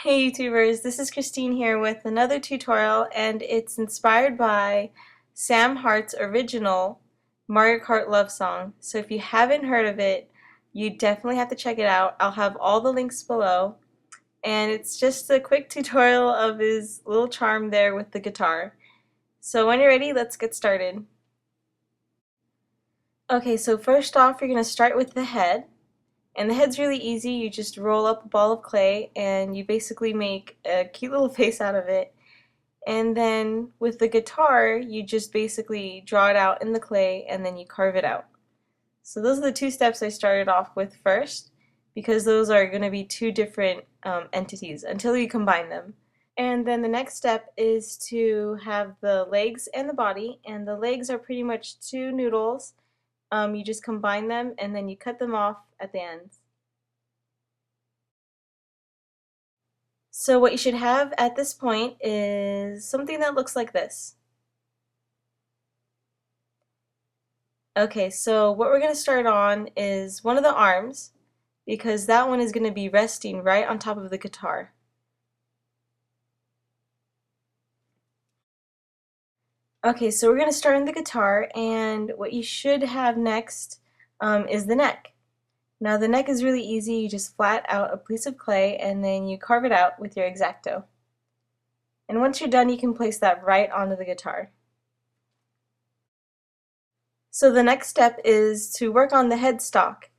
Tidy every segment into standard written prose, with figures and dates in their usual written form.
Hey YouTubers, this is Christine here with another tutorial, and it's inspired by Sam Hart's original Mario Kart love song. So if you haven't heard of it, you definitely have to check it out. I'll have all the links below, and it's just a quick tutorial of his little charm there with the guitar. So when you're ready, let's get started. Okay, so first off, you're going to start with the head. And the head's really easy. You just roll up a ball of clay and you basically make a cute little face out of it. And then with the guitar, you just basically draw it out in the clay and then you carve it out. So those are the two steps I started off with first, because those are going to be two different entities until you combine them. And then the next step is to have the legs and the body, and the legs are pretty much two noodles. You just combine them and then you cut them off at the ends. So what you should have at this point is something that looks like this. Okay, so what we're going to start on is one of the arms, because that one is going to be resting right on top of the guitar. Okay, so we're going to start on the guitar, and what you should have next is the neck. Now the neck is really easy. You just flat out a piece of clay and then you carve it out with your X-Acto. And once you're done, you can place that right onto the guitar. So the next step is to work on the headstock,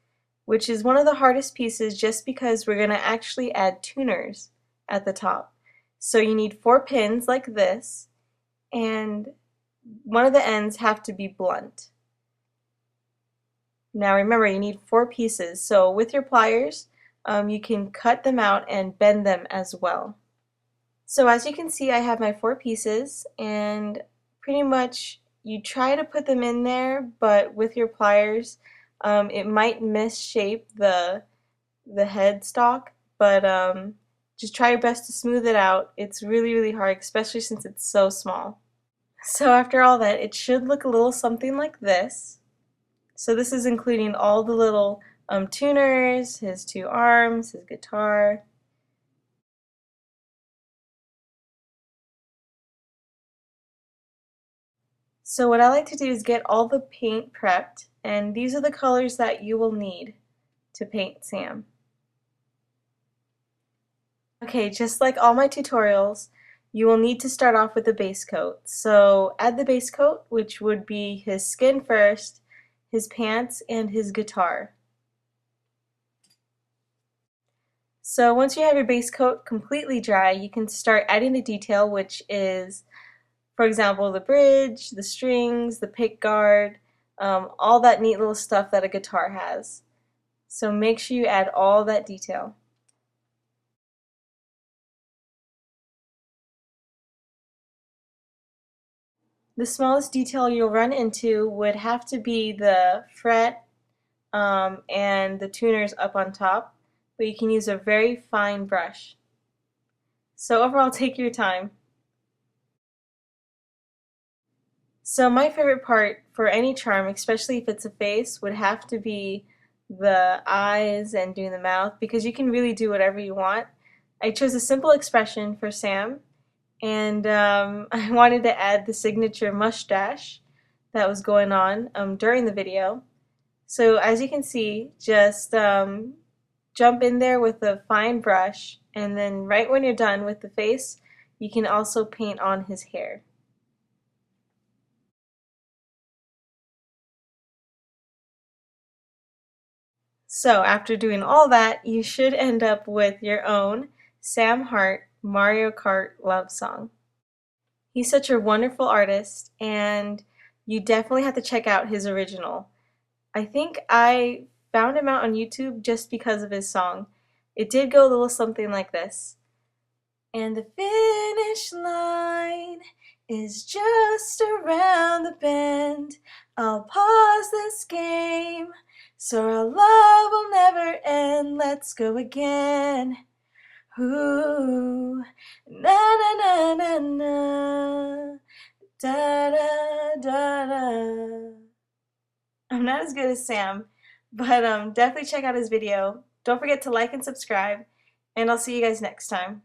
which is one of the hardest pieces just because we're going to actually add tuners at the top. So you need 4 pins like this, and one of the ends have to be blunt. Now remember, you need 4 pieces, so with your pliers you can cut them out and bend them as well. So as you can see, I have my 4 pieces, and pretty much you try to put them in there, but with your pliers it might misshape the headstock, but just try your best to smooth it out. It's really hard, especially since it's so small. So after all that, it should look a little something like this. So this is including all the little tuners, his 2 arms, his guitar. So what I like to do is get all the paint prepped, and these are the colors that you will need to paint Sam. Okay, just like all my tutorials, you will need to start off with the base coat. So add the base coat, which would be his skin first, his pants, and his guitar. So once you have your base coat completely dry, you can start adding the detail, which is, for example, the bridge, the strings, the pick guard, all that neat little stuff that a guitar has. So make sure you add all that detail. The smallest detail you'll run into would have to be the fret and the tuners up on top, but you can use a very fine brush. So overall, take your time. So my favorite part for any charm, especially if it's a face, would have to be the eyes and doing the mouth, because you can really do whatever you want. I chose a simple expression for Sam, and I wanted to add the signature mustache that was going on during the video. So as you can see, just jump in there with a fine brush, and then right when you're done with the face, you can also paint on his hair. So after doing all that, you should end up with your own Sam Hart Mario Kart love song. He's such a wonderful artist, and you definitely have to check out his original. I think I found him out on YouTube just because of his song. It did go a little something like this. And the finish line is just around the bend. I'll pause this game so our love will never end. Let's go again. Ooh, na na na na na, da da da da. I'm not as good as Sam, but definitely check out his video. Don't forget to like and subscribe, and I'll see you guys next time.